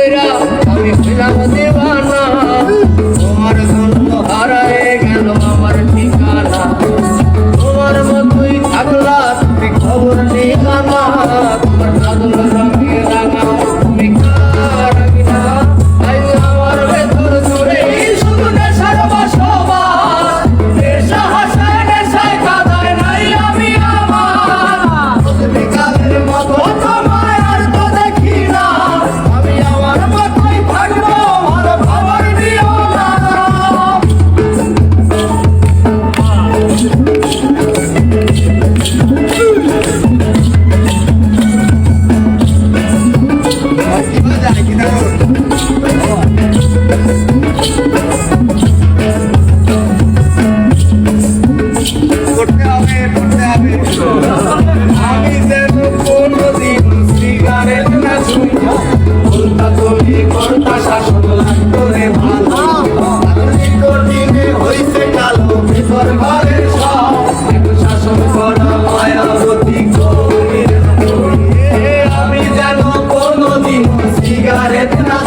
কইরা আমি ছিলাম দিওয়ানা, তোমার জন্য হারায় গেল আমার ঠিকানা। তোমার মতোই থাকলা তুমি খবর নিলা না, তোমার কাজল রঙে রাঙা তুমি কারাগিনা। তাই আমার ভেতর জুড়ে শুধু নেশার বসবাস, নেশা হাসায় নেশায় কাঁদায় নাই আমি আমার। তুমি কালের মতো তোমায় আর তো দেখি না, আমি আমার মতোই থাকবো আর খবর দিও না। আমি যেন কোনদিন সিগারেট না শুইয়া বলতা তুমি করতা শাসন লাগতো রে ভালো। দিনে হইছে কালো ভিতর ঘরের সব, একটু শাসন করা মায়াবতী গভীর। আমি যেন কোনদিন সিগারেট না